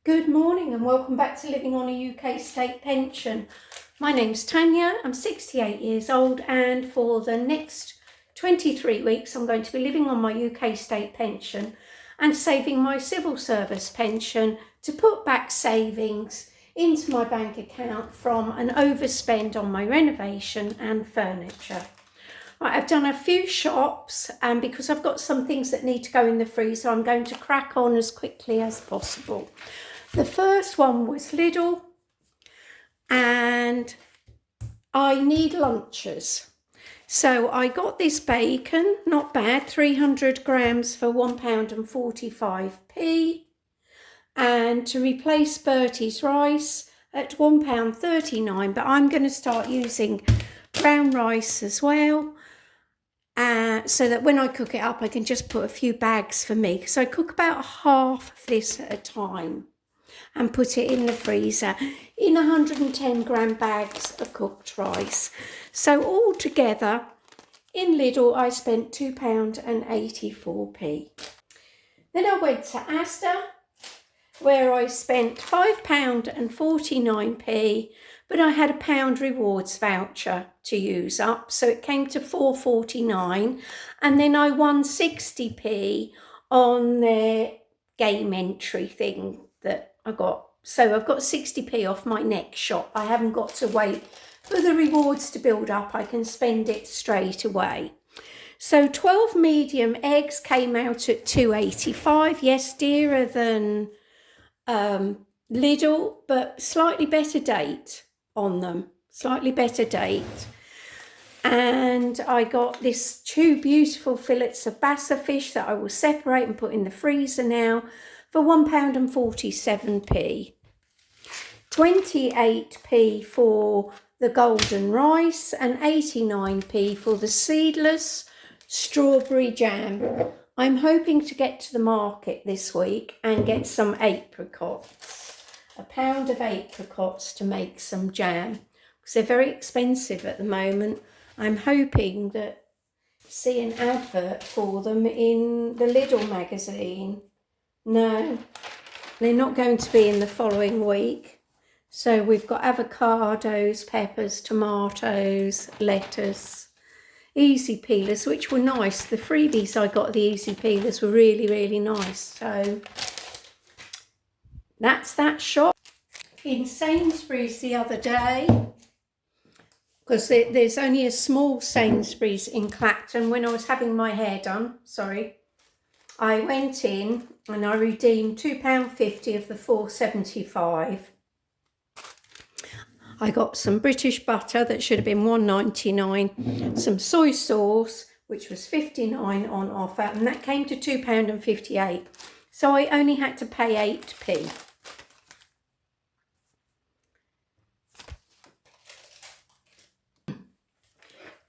Good morning and welcome back to Living on a UK State Pension. My name's Tanya, I'm 68 years old, and for the next 23 weeks I'm going to be living on my UK State Pension and saving my civil service pension to put back savings into my bank account from an overspend on my renovation and furniture. Right, I've done a few shops, and because I've got some things that need to go in the freezer, I'm going to crack on as quickly as possible. The first one was Lidl, and I need lunches. So I got this bacon, not bad, 300 grams for £1.45. And to replace Bertie's rice at £1.39, but I'm going to start using brown rice as well. So that when I cook it up, I can just put a few bags for me, because I cook about half of this at a time and put it in the freezer in 110 gram bags of cooked rice. So altogether in Lidl I spent £2.84. Then I went to Asda, where I spent £5.49, but I had a £1 rewards voucher to use up, so it came to £4.49, and then I won 60p on their game entry thing that I got. So I've got 60p off my next shop. I haven't got to wait for the rewards to build up. I can spend it straight away. So 12 medium eggs came out at £2.85. Yes, dearer than Lidl, but slightly better date on them. Slightly better date. And I got this 2 beautiful fillets of bassa fish that I will separate and put in the freezer now for £1.47. 28p for the golden rice and 89p for the seedless strawberry jam. I'm hoping to get to the market this week and get some apricots. A pound of apricots to make some jam, because they're very expensive at the moment. I'm hoping that see an advert for them in the Lidl magazine. No, they're not going to be in the following week. So we've got avocados, peppers, tomatoes, lettuce, easy peelers, which were nice. The freebies I got, the easy peelers, were really, really nice. So that's that shop. In Sainsbury's the other day, because there's only a small Sainsbury's in Clacton. When I was having my hair done, I went in and I redeemed £2.50 of the £4.75. I got some British butter that should have been £1.99, some soy sauce, which was 59 on offer, and that came to £2.58. So I only had to pay 8p.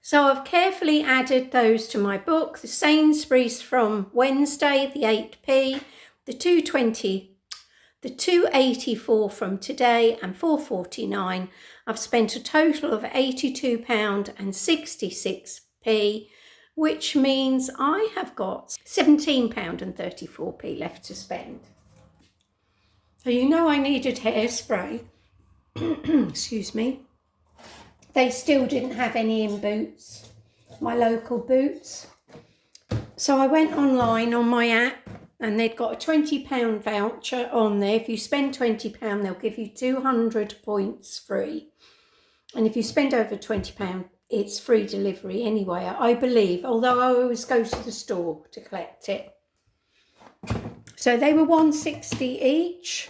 So I've carefully added those to my book. The Sainsbury's from Wednesday, the 8p, the 284 from today, and 4.49. I've spent a total of £82.66, which means I have got £17.34 left to spend. So you know I needed hairspray. Excuse me. They still didn't have any in Boots, my local Boots. So I went online on my app, and they'd got a £20 voucher on there. If you spend £20, they'll give you 200 points free. And if you spend over £20, it's free delivery anyway, I believe, although I always go to the store to collect it. So they were £1.60 each.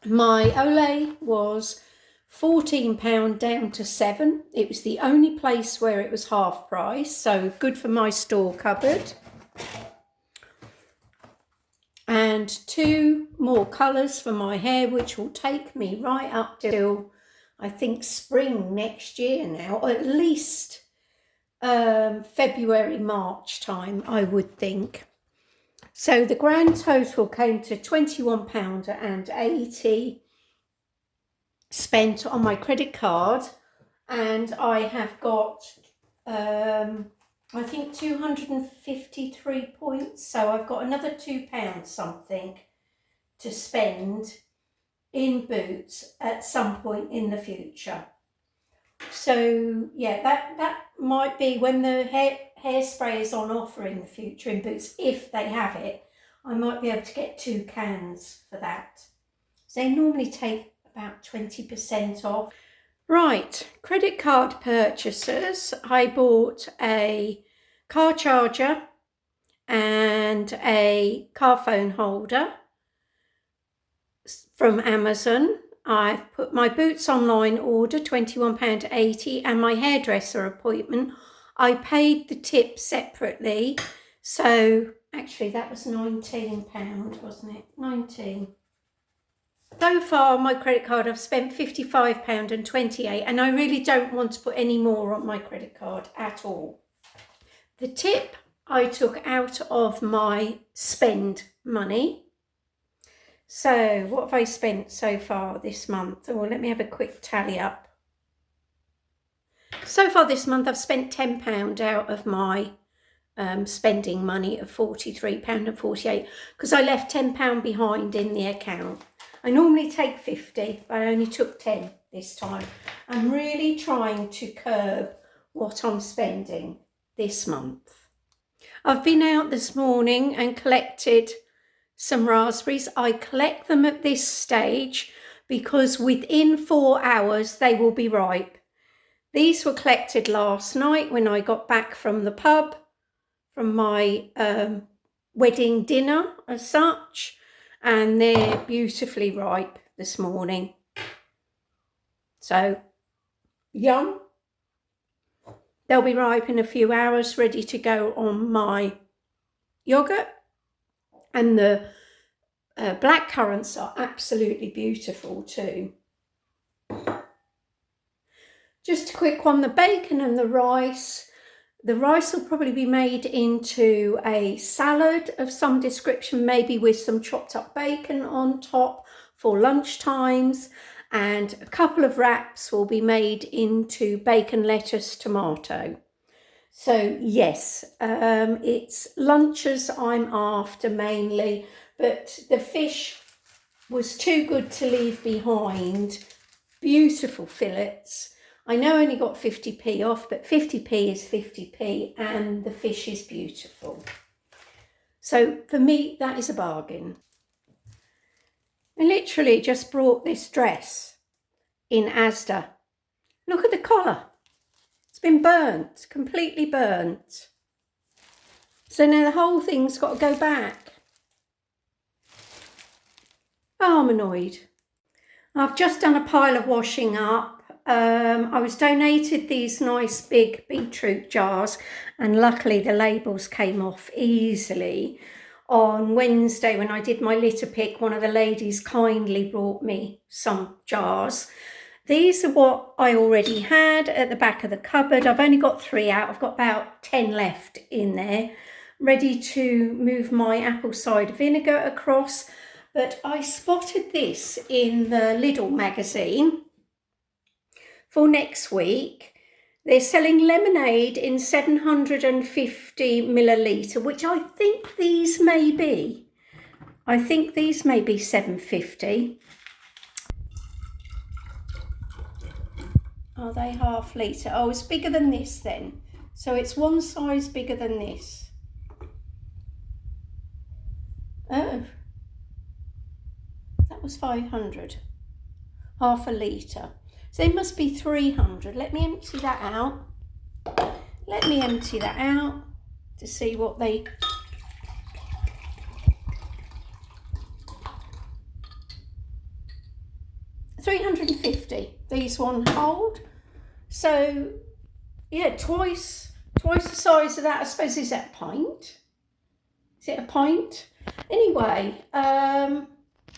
My Olay was £14 down to £7. It was the only place where it was half price, so good for my store cupboard. And 2 more colours for my hair, which will take me right up till I think spring next year now, or at least February, March time, I would think. So the grand total came to £21.80 spent on my credit card, and I have got I think 253 points, so I've got another £2 something to spend in boots at some point in the future. So yeah, that might be when the hairspray is on offer in the future in boots, if they have it. I might be able to get 2 cans for that. So they normally take about 20% off. Right, credit card purchases. I bought a car charger and a car phone holder from Amazon. I've put my boots online order, £21.80, and my hairdresser appointment. I paid the tip separately, so actually that was £19, wasn't it? 19. So far on my credit card I've spent £55.28, and I really don't want to put any more on my credit card at all. The tip I took out of my spend money. So what have I spent so far this month? Oh, let me have a quick tally up. So far this month I've spent £10 out of my spending money of £43.48, because I left £10 behind in the account. I normally take 50, but I only took 10 this time. I'm really trying to curb what I'm spending this month. I've been out this morning and collected some raspberries. I collect them at this stage because within 4 hours they will be ripe. These were collected last night when I got back from the pub, from my wedding dinner as such, and they're beautifully ripe this morning. So, yum. They'll be ripe in a few hours, ready to go on my yoghurt. And the black currants are absolutely beautiful too. Just a quick one, the bacon and the rice. The rice will probably be made into a salad of some description, maybe with some chopped up bacon on top for lunch times, and a couple of wraps will be made into bacon, lettuce, tomato. So yes, it's lunches I'm after mainly, but the fish was too good to leave behind. Beautiful fillets. I know I only got 50p off, but 50p is 50p, and the fish is beautiful. So for me, that is a bargain. I literally just brought this dress in Asda. Look at the collar. It's been burnt, completely burnt. So now the whole thing's got to go back. Oh, I'm annoyed. I've just done a pile of washing up. I was donated these nice big beetroot jars, and luckily the labels came off easily. On Wednesday when I did my litter pick, one of the ladies kindly brought me some jars. These are what I already had at the back of the cupboard. I've only got 3 out. I've got about 10 left in there, ready to move my apple cider vinegar across. But I spotted this in the Lidl magazine for next week. They're selling lemonade in 750 millilitre, which I think these may be. I think these may be 750. Are they half litre? Oh, it's bigger than this then. So it's one size bigger than this. Oh, that was 500. Half a litre. So they must be 300. Let me empty that out. Let me empty that out to see what they... £350. These one hold. So yeah, twice the size of that. I suppose. Is that a pint? Is it a pint? Anyway, there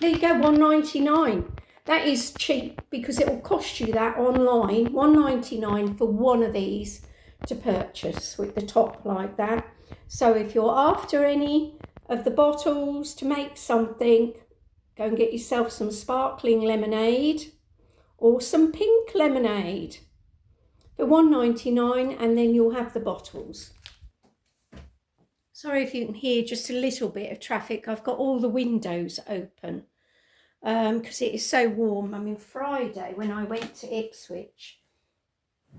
you go, £1.99. That is cheap because it will cost you that online, £1.99 for one of these to purchase with the top like that. So if you're after any of the bottles to make something, go and get yourself some sparkling lemonade or some pink lemonade for £1.99, and then you'll have the bottles. Sorry if you can hear just a little bit of traffic. I've got all the windows open because it is so warm. I mean, Friday when I went to Ipswich,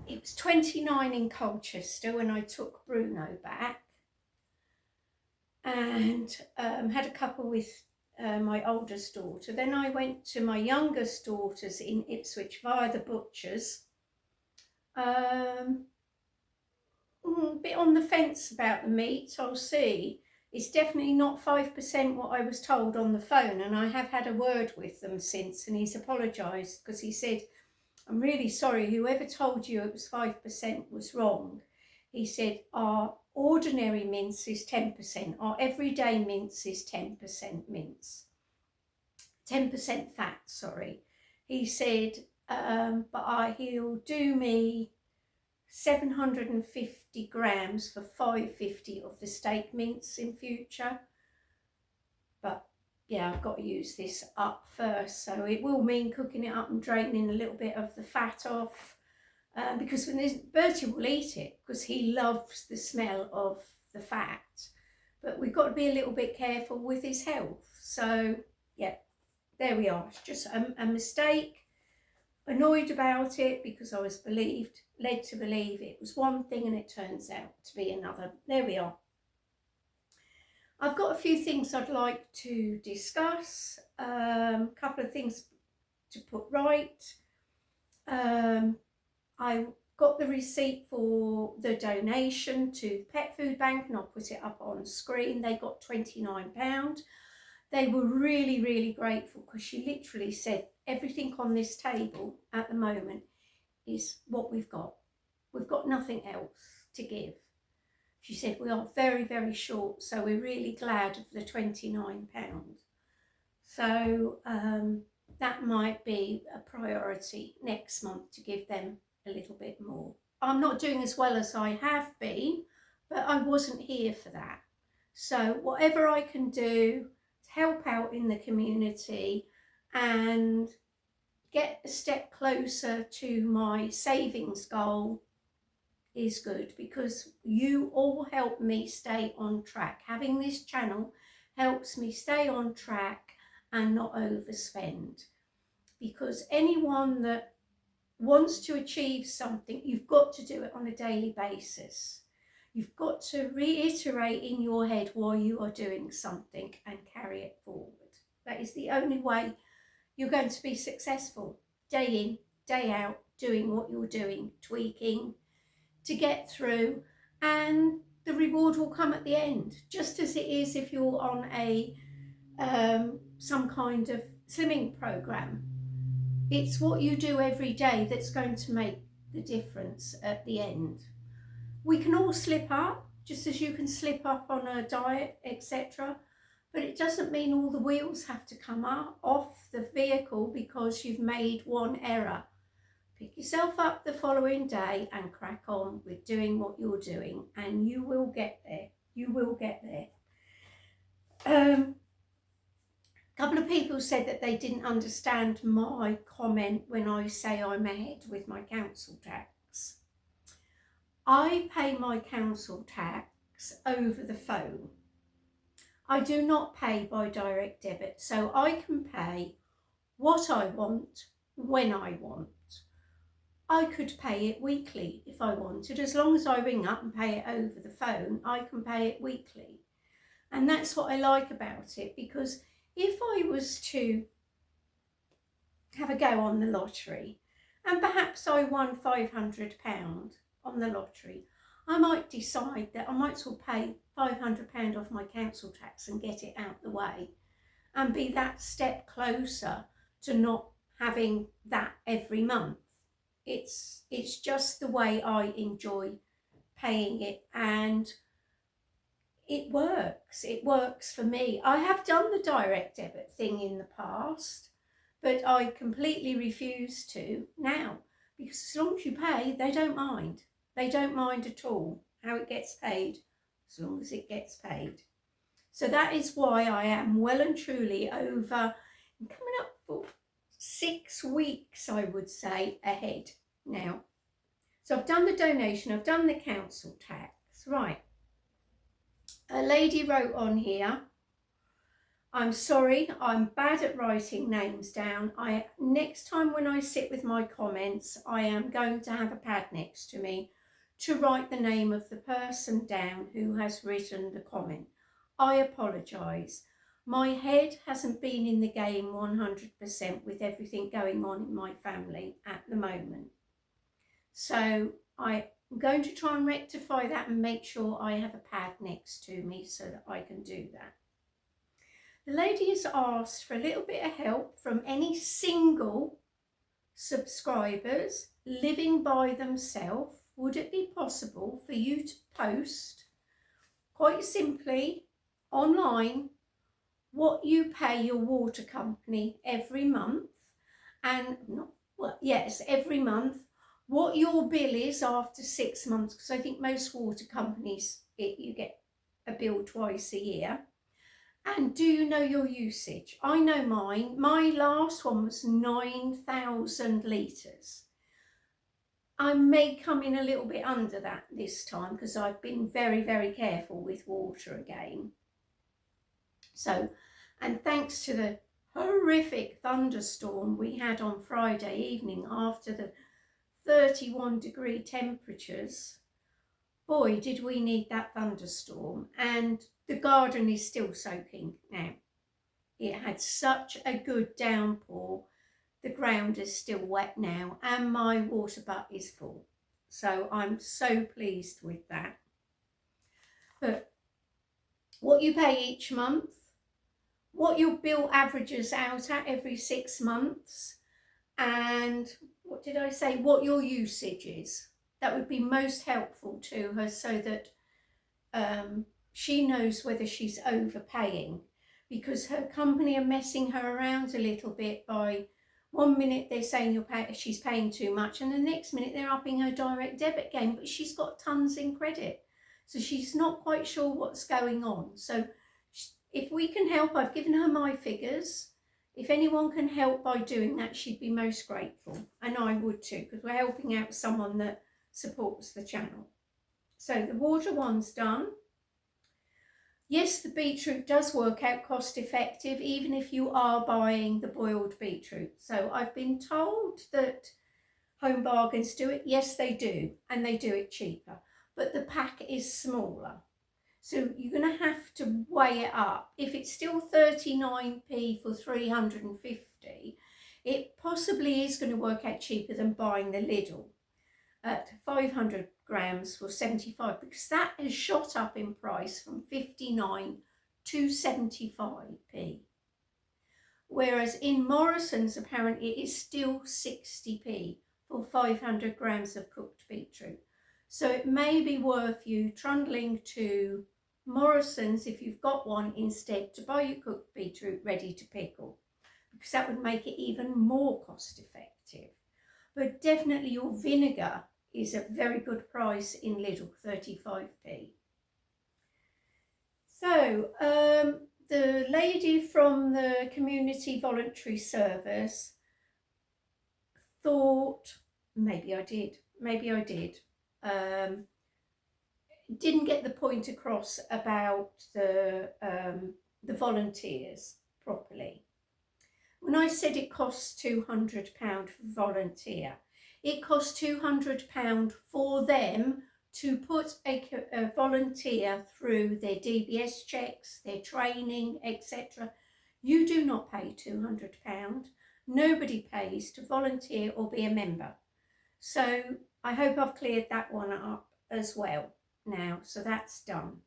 it was 29 in Colchester when I took Bruno back, and had a couple with my oldest daughter. Then I went to my youngest daughter's in Ipswich via the butcher's. A bit on the fence about the meat, I'll see. It's definitely not 5% what I was told on the phone, and I have had a word with them since, and he's apologised because he said, I'm really sorry, whoever told you it was 5% was wrong. He said, our ordinary mince is 10%, our everyday mince is 10% mince. 10% fat, sorry. He said, he'll do me 750 grams for 550 of the steak mince in future. But yeah, I've got to use this up first, so it will mean cooking it up and draining a little bit of the fat off, because when Bertie will eat it because he loves the smell of the fat, but we've got to be a little bit careful with his health. So yeah, there we are. It's just a mistake. Annoyed about it because I was led to believe it was one thing and it turns out to be another. There we are. I've got a few things I'd like to discuss, a couple of things to put right. I got the receipt for the donation to Pet Food Bank and I'll put it up on screen. They got £29. They were really, really grateful because she literally said everything on this table at the moment is what we've got. We've got nothing else to give. She said we are very, very short, so we're really glad of the £29. So that might be a priority next month to give them a little bit more. I'm not doing as well as I have been, but I wasn't here for that. So whatever I can do to help out in the community and get a step closer to my savings goal is good, because you all help me stay on track. Having this channel helps me stay on track and not overspend, because anyone that wants to achieve something, you've got to do it on a daily basis. You've got to reiterate in your head why you are doing something and carry it forward. That is the only way you're going to be successful, day in, day out, doing what you're doing, tweaking to get through, and the reward will come at the end, just as it is if you're on a some kind of slimming program. It's what you do every day that's going to make the difference at the end. We can all slip up, just as you can slip up on a diet, etc. But it doesn't mean all the wheels have to come off the vehicle because you've made one error. Pick yourself up the following day and crack on with doing what you're doing, and you will get there. You will get there. A couple of people said that they didn't understand my comment when I say I'm ahead with my council tax. I pay my council tax over the phone. I do not pay by direct debit, so I can pay what I want when I want. I could pay it weekly if I wanted. As long as I ring up and pay it over the phone, I can pay it weekly. And that's what I like about it, because if I was to have a go on the lottery and perhaps I won £500 on the lottery, I might decide that I might as well pay £500 off my council tax and get it out the way and be that step closer to not having that every month. It's just the way I enjoy paying it, and it works for me. I have done the direct debit thing in the past, but I completely refuse to now, because as long as you pay, they don't mind at all how it gets paid, as long as it gets paid. So that is why I am well and truly over, coming up for 6 weeks, I would say, ahead now. So I've done the donation, I've done the council tax, right. A lady wrote on here, I'm sorry, I'm bad at writing names down. Next time when I sit with my comments, I am going to have a pad next to me to write the name of the person down who has written the comment. I apologise. My head hasn't been in the game 100% with everything going on in my family at the moment. So I'm going to try and rectify that and make sure I have a pad next to me so that I can do that. The lady has asked for a little bit of help from any single subscribers living by themselves. Would it be possible for you to post quite simply online what you pay your water company every month, and every month, what your bill is after 6 months, because I think most water companies you get a bill twice a year. And do you know your usage? I know mine. My last one was 9,000 litres. I may come in a little bit under that this time because I've been very, very careful with water again. So, and thanks to the horrific thunderstorm we had on Friday evening after the 31-degree temperatures, boy, did we need that thunderstorm. And the garden is still soaking now. It had such a good downpour. The ground is still wet now and my water butt is full. So I'm so pleased with that. But what you pay each month, what your bill averages out at every 6 months, and what did I say, what your usage is. That would be most helpful to her so that she knows whether she's overpaying, because her company are messing her around a little bit by 1 minute they're saying she's paying too much and the next minute they're upping her direct debit game, but she's got tons in credit. So she's not quite sure what's going on. So if we can help, I've given her my figures. If anyone can help by doing that, she'd be most grateful. And I would too, because we're helping out someone that supports the channel. So the water one's done. Yes, the beetroot does work out cost effective, even if you are buying the boiled beetroot. So I've been told that Home Bargains do it. Yes, they do, and they do it cheaper. But the pack is smaller. So you're going to have to weigh it up. If it's still 39p for 350, it possibly is going to work out cheaper than buying the Lidl at 500 grams for 75, because that has shot up in price from 59 to 75p. Whereas in Morrison's apparently it is still 60p for 500 grams of cooked beetroot. So it may be worth you trundling to Morrison's, if you've got one, instead to buy your cooked beetroot ready to pickle, because that would make it even more cost effective. But definitely your vinegar is a very good price in Lidl, 35p. So the lady from the community voluntary service thought, maybe I did, didn't get the point across about the volunteers properly. When I said it costs £200 for volunteer, it costs £200 for them to put a volunteer through their DBS checks, their training, etc. You do not pay £200. Nobody pays to volunteer or be a member. So I hope I've cleared that one up as well now. So that's done.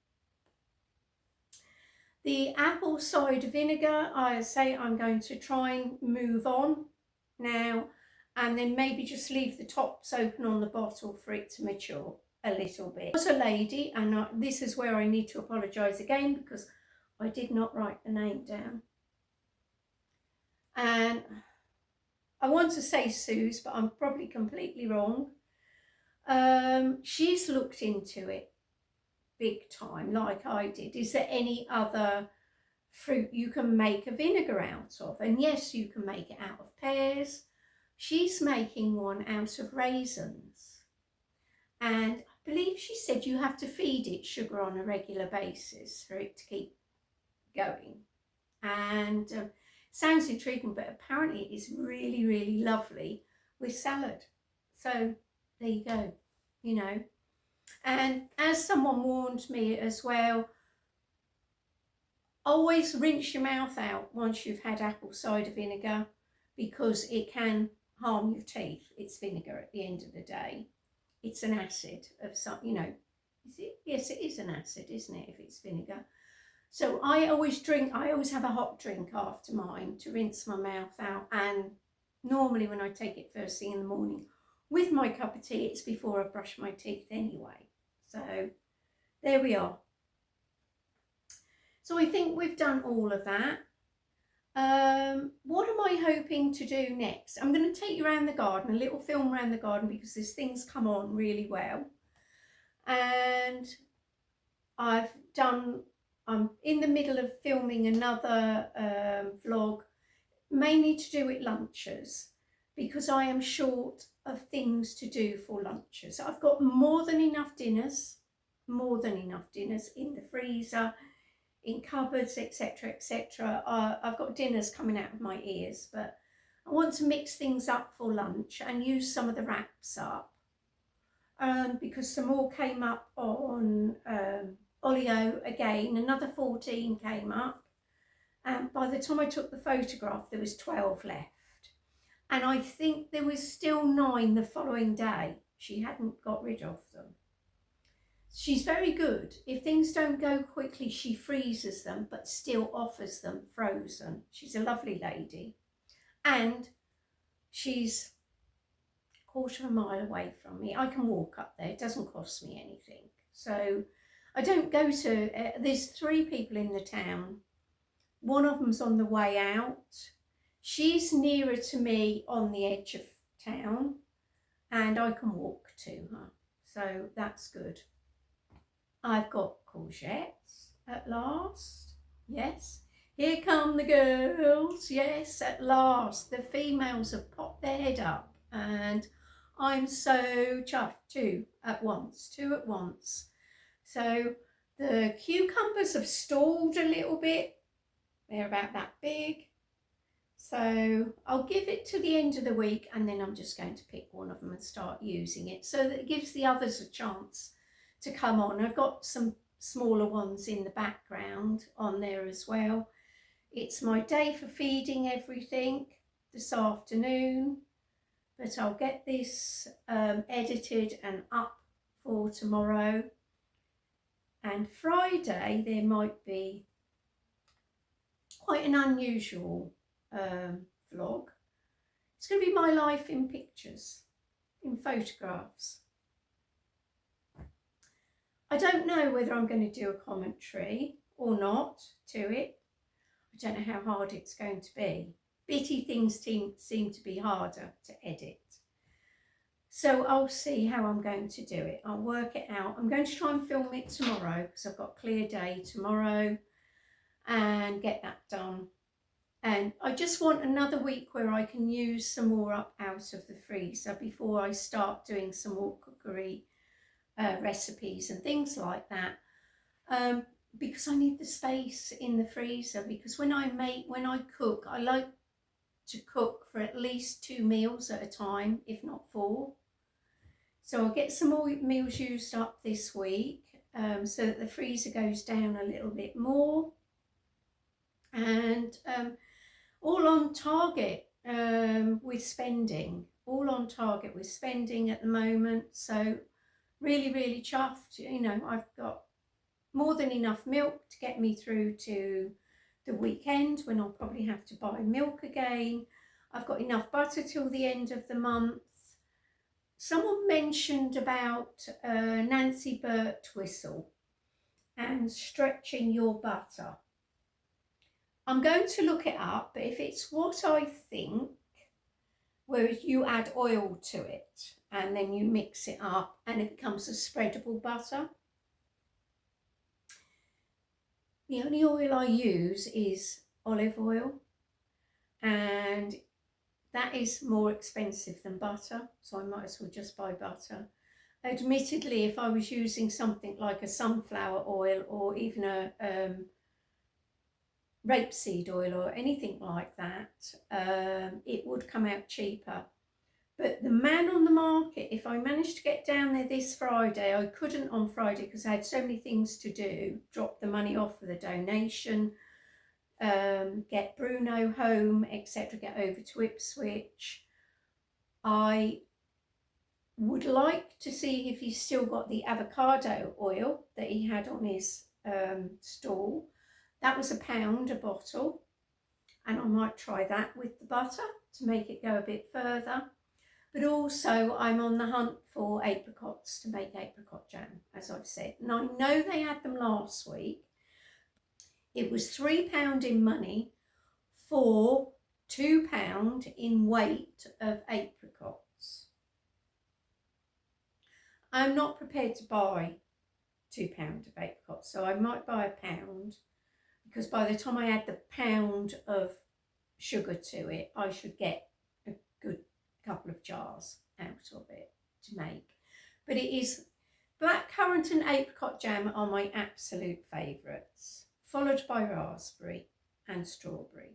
The apple cider vinegar, I say I'm going to try and move on now, and then maybe just leave the tops open on the bottle for it to mature a little bit. There was a lady, and this is where I need to apologise again because I did not write the name down. And I want to say Suze, but I'm probably completely wrong. She's looked into it big time, like I did. Is there any other fruit you can make a vinegar out of? And yes, you can make it out of pears. She's making one out of raisins. And believe she said you have to feed it sugar on a regular basis for it to keep going. And sounds intriguing, but apparently it is really, really lovely with salad. So there you go, you know. And as someone warned me as well, always rinse your mouth out once you've had apple cider vinegar, because it can harm your teeth. It's vinegar at the end of the day. It's an acid of some, you know. Is it? Yes, it is an acid, isn't it, if it's vinegar? So I always have a hot drink after mine to rinse my mouth out, and normally when I take it first thing in the morning with my cup of tea, it's before I brush my teeth anyway. So there we are. So I think we've done all of that. What am I hoping to do next? I'm going to take you around the garden, a little film around the garden, because this thing's come on really well. And I'm in the middle of filming another vlog, mainly to do with lunches, because I am short of things to do for lunches. I've got more than enough dinners in the freezer, in cupboards, etc, etc. I've got dinners coming out of my ears, but I want to mix things up for lunch and use some of the wraps up, because some more came up on Olio again. Another 14 came up, and by the time I took the photograph there was 12 left, and I think there was still 9 the following day. She hadn't got rid of them. She's very good. If things don't go quickly, she freezes them, but still offers them frozen. She's a lovely lady. And she's a quarter of a mile away from me. I can walk up there. It doesn't cost me anything. So I don't go to, there's 3 people in the town. One of them's on the way out. She's nearer to me on the edge of town, and I can walk to her. So that's good. I've got courgettes at last. Yes, here come the girls. Yes, at last. The females have popped their head up, and I'm so chuffed. 2 at once. So the cucumbers have stalled a little bit. They're about that big. So I'll give it to the end of the week, and then I'm just going to pick one of them and start using it, so that it gives the others a chance to come on. I've got some smaller ones in the background on there as well. It's my day for feeding everything this afternoon, but I'll get this edited and up for tomorrow. And Friday there might be quite an unusual vlog. It's going to be my life in pictures, in photographs. I don't know whether I'm going to do a commentary or not to it. I don't know how hard it's going to be. Bitty things seem to be harder to edit. So I'll see how I'm going to do it. I'll work it out. I'm going to try and film it tomorrow, because I've got a clear day tomorrow, and get that done. And I just want another week where I can use some more up out of the freezer before I start doing some more cookery recipes and things like that, because I need the space in the freezer. Because when I cook, I like to cook for at least 2 meals at a time, if not 4. So I'll get some more meals used up this week, so that the freezer goes down a little bit more. And all on target with spending. All on target with spending at the moment. So really, really chuffed. You know, I've got more than enough milk to get me through to the weekend, when I'll probably have to buy milk again. I've got enough butter till the end of the month. Someone mentioned about Nancy Birtwistle and stretching your butter. I'm going to look it up, but if it's what I think, where you add oil to it and then you mix it up and it becomes a spreadable butter. The only oil I use is olive oil, and that is more expensive than butter, so I might as well just buy butter. Admittedly, if I was using something like a sunflower oil or even a rapeseed oil or anything like that, it would come out cheaper. But the man on the market, if I managed to get down there this Friday, I couldn't on Friday because I had so many things to do, drop the money off for the donation, get Bruno home, etc., get over to Ipswich. I would like to see if he's still got the avocado oil that he had on his stall. That was £1 a bottle, and I might try that with the butter to make it go a bit further. But also I'm on the hunt for apricots to make apricot jam, as I've said. And I know they had them last week. It was £3 in money for £2 in weight of apricots. I'm not prepared to buy £2 of apricots, so I might buy £1, because by the time I add the £1 of sugar to it, I should get a good couple of jars out of it to make. But it is blackcurrant and apricot jam are my absolute favourites, followed by raspberry and strawberry.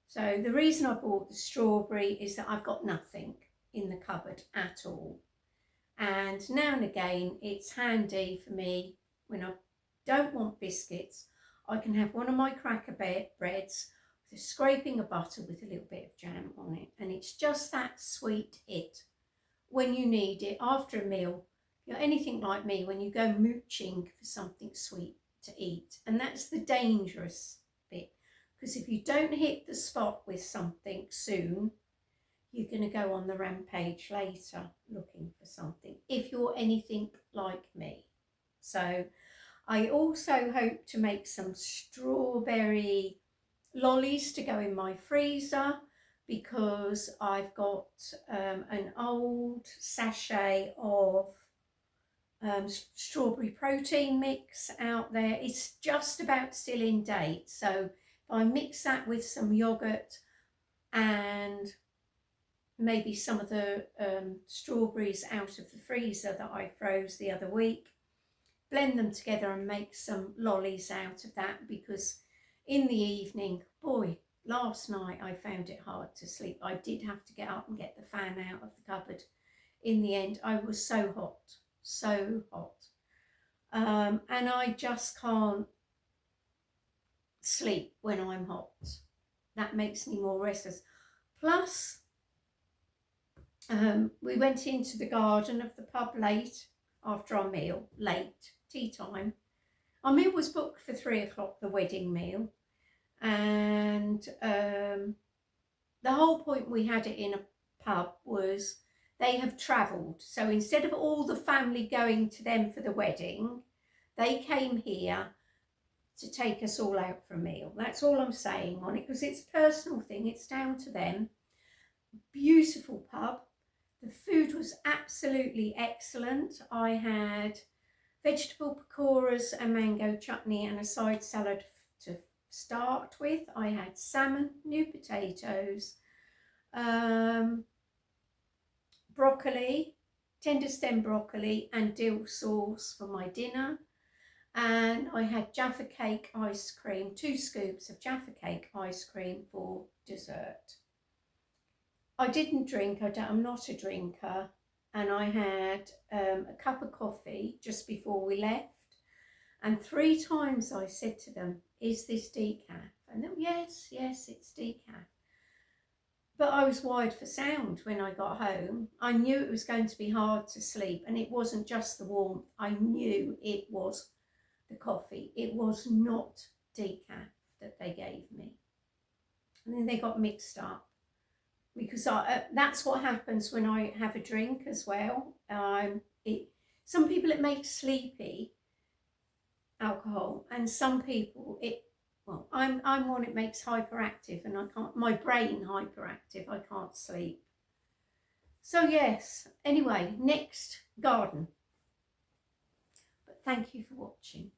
So the reason I bought the strawberry is that I've got nothing in the cupboard at all, and now and again it's handy for me when I don't want biscuits. I can have one of my cracker breads with a scraping of butter with a little bit of jam on it, and it's just that sweet hit when you need it after a meal. You're anything like me when you go mooching for something sweet to eat, and that's the dangerous bit, because if you don't hit the spot with something soon, you're going to go on the rampage later looking for something, if you're anything like me. So I also hope to make some strawberry lollies to go in my freezer, because I've got an old sachet of strawberry protein mix out there. It's just about still in date, so if I mix that with some yogurt and maybe some of the strawberries out of the freezer that I froze the other week, blend them together and make some lollies out of that, because in the evening, boy, last night I found it hard to sleep. I did have to get up and get the fan out of the cupboard. In the end, I was so hot, so hot. And I just can't sleep when I'm hot. That makes me more restless. Plus, we went into the garden of the pub late after our meal, late, tea time. Our meal was booked for 3 o'clock, the wedding meal. And the whole point we had it in a pub was they have travelled. So instead of all the family going to them for the wedding, they came here to take us all out for a meal. That's all I'm saying on it, because it's a personal thing. It's down to them. Beautiful pub. The food was absolutely excellent. I had vegetable pakoras and mango chutney and a side salad to start with. I had salmon, new potatoes, broccoli, tender stem broccoli and dill sauce for my dinner. And I had Jaffa cake ice cream, 2 scoops of Jaffa cake ice cream for dessert. I didn't drink, I'm not a drinker, and I had a cup of coffee just before we left, and 3 times I said to them, is this decaf? And then, yes, it's decaf. But I was wired for sound when I got home. I knew it was going to be hard to sleep, and it wasn't just the warmth. I knew it was the coffee. It was not decaf that they gave me. And then they got mixed up, because that's what happens when I have a drink as well. Some people it makes sleepy, alcohol, and some people I'm one it makes hyperactive, and I can't, my brain hyperactive, I can't sleep. So yes, anyway, next garden. But thank you for watching.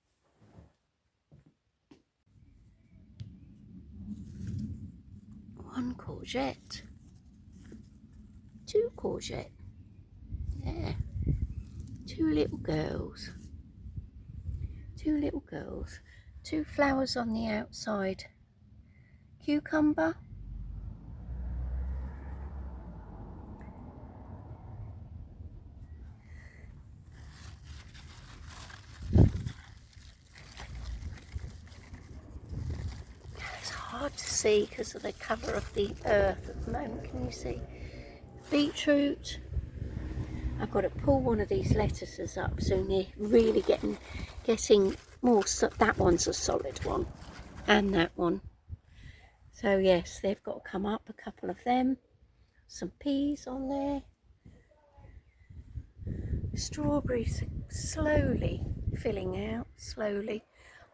One courgette, 2 courgette, yeah. Two little girls. Two little girls. Two flowers on the outside. Cucumber. It's hard to see because of the cover of the earth at the moment. Can you see? Beetroot. I've got to pull one of these lettuces up soon. They're really getting more. That one's a solid one, and that one. So yes, they've got to come up. A couple of them. Some peas on there. Strawberries are slowly filling out. Slowly.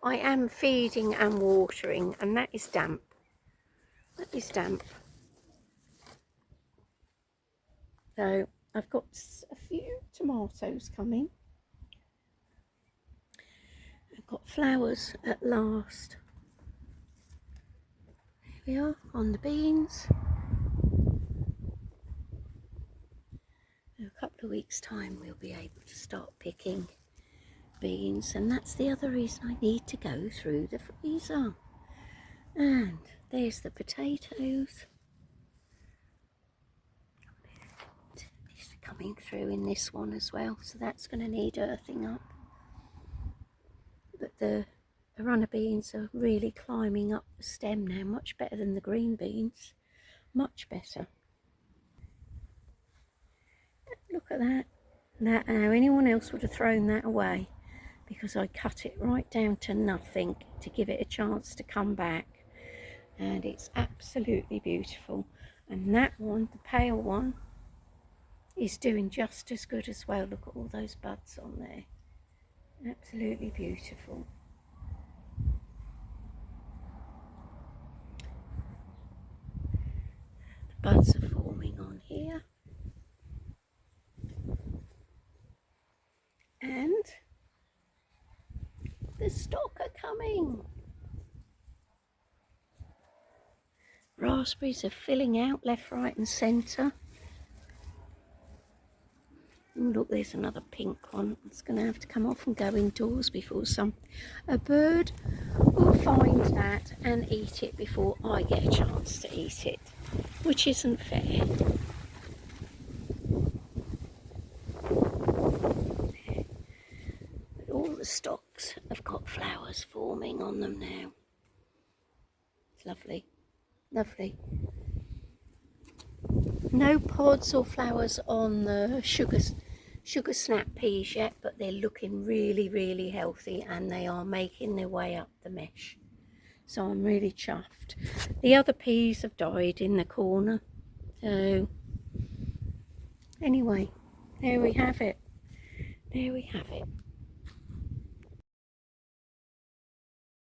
I am feeding and watering, and that is damp. That is damp. So I've got a few tomatoes coming. I've got flowers at last. Here we are on the beans. In a couple of weeks' time we'll be able to start picking beans, and that's the other reason I need to go through the freezer. And there's the potatoes. These are coming through in this one as well, so that's going to need earthing up. But the runner beans are really climbing up the stem now, much better than the green beans. Much better. Look at that. Now anyone else would have thrown that away because I cut it right down to nothing to give it a chance to come back. And it's absolutely beautiful. And that one, the pale one, is doing just as good as well. Look at all those buds on there. Absolutely beautiful. The buds are forming on here. And the stalk are coming. Raspberries are filling out left, right and centre. Oh, look, there's another pink one. It's going to have to come off and go indoors before a bird will find that and eat it before I get a chance to eat it, which isn't fair. But all the stalks have got flowers forming on them now. It's lovely, lovely. No pods or flowers on the sugar snap peas yet, but they're looking really, really healthy and they are making their way up the mesh. So I'm really chuffed. The other peas have died in the corner. So anyway, there we have it. There we have it.